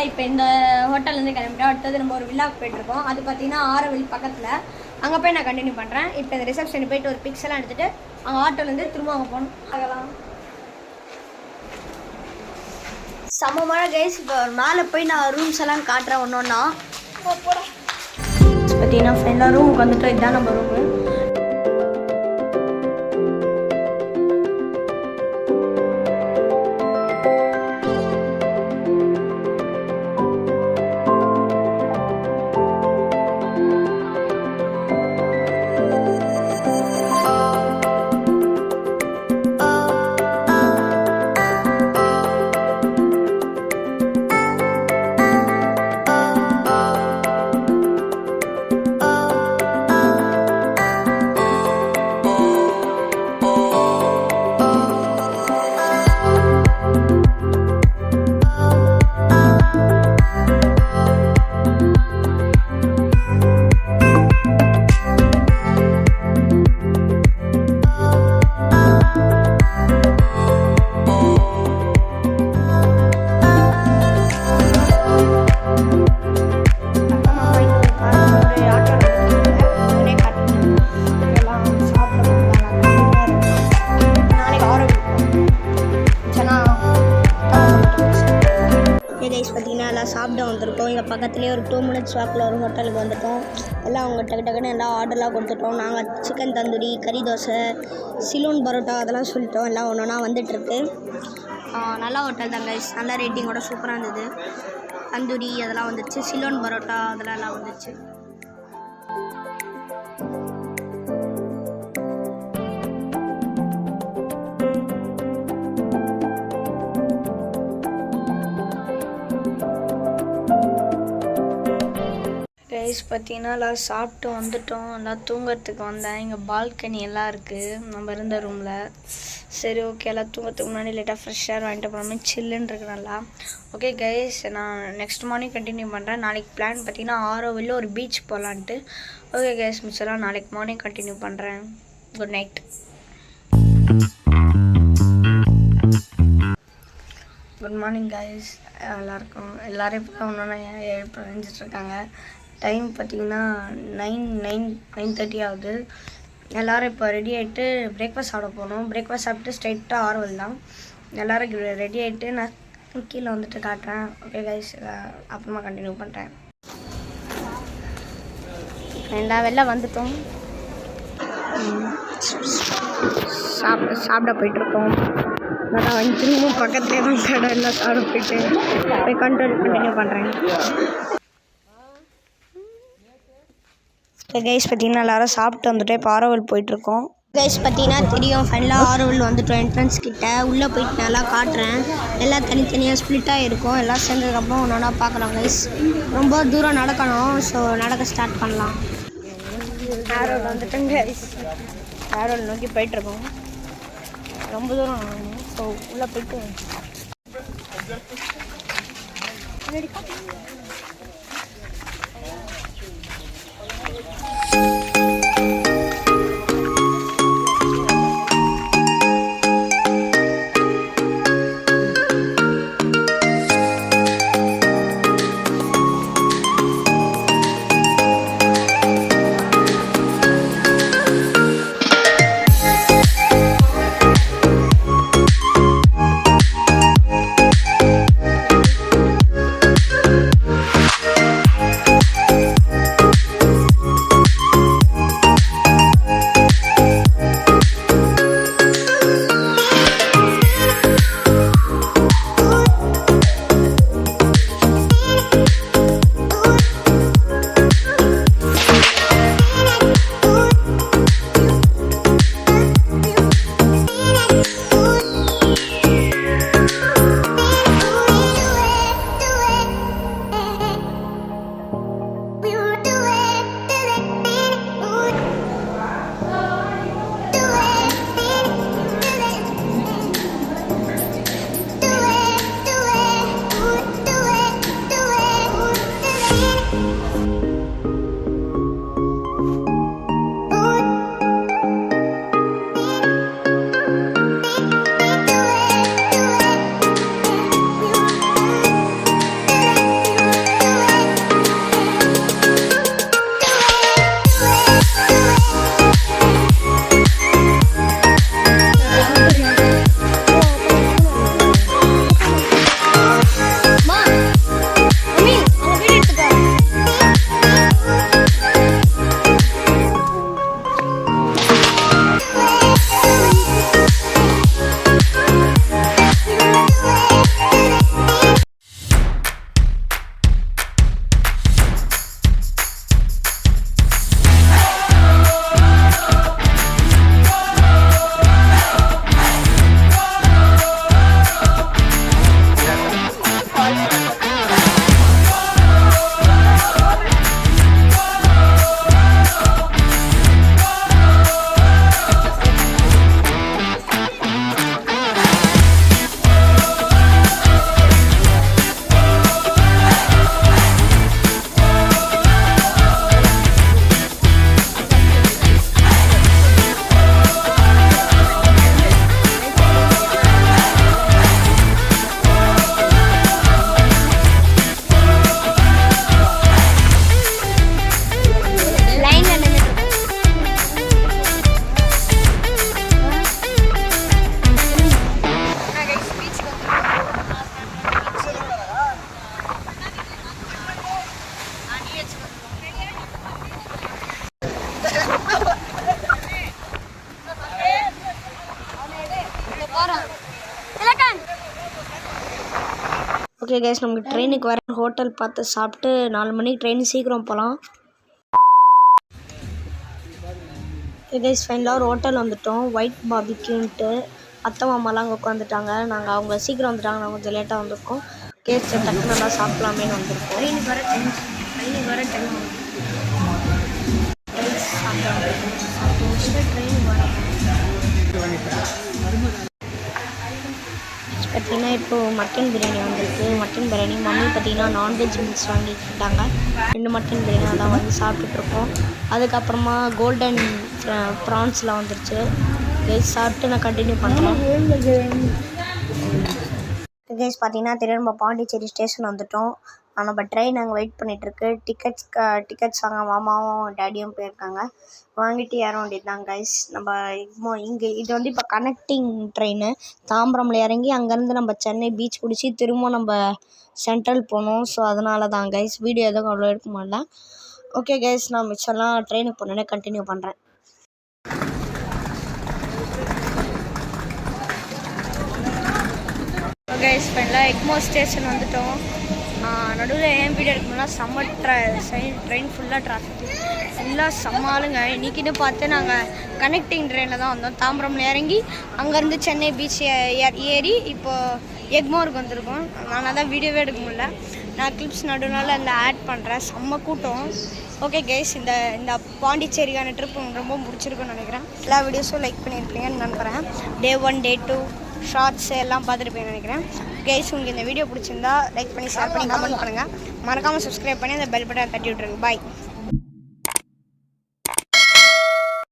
இப்போ இந்த ஹோட்டல்லேருந்து கிளம்பிட்டோம். அடுத்தது நம்ம ஒரு வில்லாக்கு போயிட்டுருக்கோம். அது பார்த்தீங்கன்னா ஆரோவில் பக்கத்தில். அங்கே போய் நான் கண்டினியூ பண்ணுறேன். இப்போ இந்த ரிசப்ஷனுக்கு போயிட்டு ஒரு பிக்ஸ் எல்லாம் எடுத்துகிட்டு அங்கே ஆட்டோலேருந்து திரும்ப அங்கே போகணும். அதெல்லாம் சமமான கைஸ். இப்போ மேலே போய் நான் ரூம்ஸ் எல்லாம் காட்டுறேன் ஒன்றா. பார்த்தீங்கன்னா ஃப்ரெண்டாக ரூமுக்கு வந்துட்டு இதுதான் நம்ம ரூமு. பார்த்தீங்கன்னா எல்லாம் சாப்பிட வந்திருக்கோம். இங்கே பக்கத்துலேயே ஒரு 2 minutes வாக்கில் ஒரு ஹோட்டலுக்கு வந்துட்டோம். எல்லாம் அவங்க டக்குன்னு எல்லாம் ஆர்டர்லாம் கொடுத்துட்டோம். நாங்கள் சிக்கன் தந்தூரி, கறி தோசை, சிலோன் பரோட்டா அதெல்லாம் சொல்லிட்டோம். எல்லாம் ஒன்று ஒன்றா வந்துட்டுருக்கு. நல்ல ஹோட்டல் தான் கைஸ். நல்ல ரேட்டிங்கோட சூப்பராக இருந்தது. தந்தூரி அதெல்லாம் வந்துடுச்சு, சிலோன் பரோட்டா அதெல்லாம் எல்லாம் வந்துடுச்சு. கைஸ் பார்த்தீங்கன்னா எல்லாம் சாப்பிட்டு வந்துட்டோம். எல்லாம் தூங்கிறதுக்கு வந்தேன். இங்கே பால்கனி எல்லாம் இருக்குது நம்ம இருந்த ரூமில். சரி ஓகே, எல்லாம் தூங்கிறதுக்கு முன்னாடி லேட்டாக ஃப்ரெஷ் ஏர் வாங்கிட்டு போனோமே சில்லுன்னு இருக்கு நல்லா. ஓகே கைஸ், நான் நெக்ஸ்ட் மார்னிங் கண்டினியூ பண்ணுறேன். நாளைக்கு பிளான் பார்த்தீங்கன்னா ஆரோவில் ஒரு பீச் போகலான்ட்டு. ஓகே கைஸ், மிச்சலாம் நாளைக்கு மார்னிங் கண்டினியூ பண்ணுறேன். Good night. Good morning guys எல்லாருக்கும். எல்லோரும் இப்போ தான் ஒன்று எழுப்பிட்டுருக்காங்க. டைம் பார்த்திங்கன்னா 9:30 ஆகுது. எல்லோரும் இப்போ ரெடி ஆகிட்டு பிரேக்ஃபாஸ்ட் சாப்பிட போகணும். பிரேக்ஃபாஸ்ட் சாப்பிட்டு ஸ்ட்ரைட்டாக ஆரோவில் தான். எல்லோரும் ரெடி ஆகிட்டு நான் கீழே வந்துட்டு காட்டுறேன். ஓகே கைஸ், அப்புறமா கண்டினியூ பண்ணுறேன். வெளில வந்துட்டோம். சாப்பிட போயிட்டுருக்கோம். நான் திரும்பவும் பக்கத்துலேயே தான் கடை எல்லாம் சாப்பிட போயிட்டு போய் கண்டினியூ பண்ணுறேன். கைஸ் பார்த்தீங்கன்னா எல்லோரும் சாப்பிட்டு வந்துட்டு இப்போ ஆரோவில் போயிட்டுருக்கோம். கைஸ் பார்த்தீங்கன்னா தெரியும் ஃபைனலாக ஆரோவில் வந்துட்டோம். என்ட்ரன்ஸ் கிட்ட உள்ளே போயிட்டு நல்லா காட்டுறேன். எல்லாம் தனித்தனியாக ஸ்ப்ளிட்டாக இருக்கும். எல்லாம் சேர்ந்ததுக்கப்புறம் ஒன்று ஒன்றா பார்க்கலாம் கைஸ். ரொம்ப தூரம் நடக்கணும். ஸோ நடக்க ஸ்டார்ட் பண்ணலாம். ஆரோவில் வந்துட்டோம் கைஸ். ஆரோவில் நோக்கி போயிட்டுருக்கோம். ரொம்ப தூரம் ஆகணும். ஸோ உள்ளே போயிட்டு ஓகே கைஸ், நமக்கு ட்ரெயினுக்கு வர ஹோட்டல் பார்த்து சாப்பிட்டு 4 மணிக்கு ட்ரெயின் சீக்கிரம் போகலாம். ஓகே கைஸ், ஃபைனலாக ஒரு ஹோட்டல் வந்துவிட்டோம். ஒயிட் பாபிக்யூன்ட்டு. அத்தை மாமாலாம் அங்கே உட்காந்துட்டாங்க. அவங்க சீக்கிரம் வந்துட்டாங்க, நாங்கள் கொஞ்சம் லேட்டாக வந்திருக்கோம். கேஸ் டக்கு நல்லா சாப்பிட்லாமேன்னு வந்திருக்கோம். ட்ரெயினுக்கு வர டைம் ட்ரெயினுக்கு வர பார்த்தீங்கன்னா இப்போது மட்டன் பிரியாணி வந்திருக்கு. மட்டன் பிரியாணி மம்மி பார்த்தீங்கன்னா நான்வெஜ் மிக்ஸ் வாங்கிக்கிட்டாங்க. 2 மட்டன் பிரியாணி அதான் வாங்கி சாப்பிட்டுட்ருக்கோம். அதுக்கப்புறமா கோல்டன் ப்ரான்ஸ்லாம் வந்துருச்சு. கைஸ் சாப்பிட்டு நான் கண்டினியூ பண்ணுறேன். கைஸ் பார்த்தீங்கன்னா தெரியும் நம்ம பாண்டிச்சேரி ஸ்டேஷன் வந்துவிட்டோம். நம்ம ட்ரெயின் அங்கே வெயிட் பண்ணிகிட்ருக்கு. டிக்கெட்ஸ் வாங்க மாமாவும் டேடியும் போயிருக்காங்க. வாங்கிட்டு ஏற வேண்டியது தான் கைஸ். நம்ம இங்கே இது வந்து இப்போ கனெக்டிங் ட்ரெயின். தாம்பரமில் இறங்கி அங்கேருந்து நம்ம சென்னை பீச் பிடிச்சி திரும்ப நம்ம சென்ட்ரல் போகணும். ஸோ அதனால தான் கைஸ் வீடியோ எதுவும் அவ்வளோ எடுக்க முடியல. ஓகே கைஸ், நான் மிச்சம்லாம் ட்ரெயினுக்கு போனோன்னே கண்டினியூ பண்ணுறேன். ஓகே ஃபைனலாக எக்மோர் ஸ்டேஷன் வந்துவிட்டோம். நடுவில் ஏன் வீடியோ எடுக்கணும்னா செம்ம ட்ரெயின் ஃபுல்லாக டிராஃபிக் ஃபுல்லாக செம்ம ஆளுங்க. இன்றைக்கின்னு பார்த்து நாங்கள் கனெக்டிங் ட்ரெயினில் தான் வந்தோம். தாம்பரமில் இறங்கி அங்கேருந்து சென்னை பீச் ஏறி இப்போது எக்மோருக்கு வந்திருக்கோம். நான் தான் வீடியோவே எடுக்க முடியல. நான் கிளிப்ஸ் நடுவில் அதில் ஆட் பண்ணுறேன். செம்ம கூட்டம். ஓகே கைஸ், இந்த பாண்டிச்சேரிக்கான ட்ரிப் உங்களுக்கு ரொம்ப பிடிச்சிருக்குன்னு நினைக்கிறேன். எல்லா வீடியோஸும் லைக் பண்ணியிருப்பீங்கன்னு நம்புகிறேன். Day 1 Day 2 ஷார்ட்ஸ் எல்லாம் பார்த்துருப்பேன்னு நினைக்கிறேன். கைஸ், உங்களுக்கு இந்த வீடியோ பிடிச்சிருந்தா லைக் பண்ணி ஷேர் பண்ணி கமெண்ட் பண்ணுங்கள். மறக்காமல் சப்ஸ்கிரைப் பண்ணி அந்த பெல் பட்டனை தட்டி விட்ருங்க. பாய்.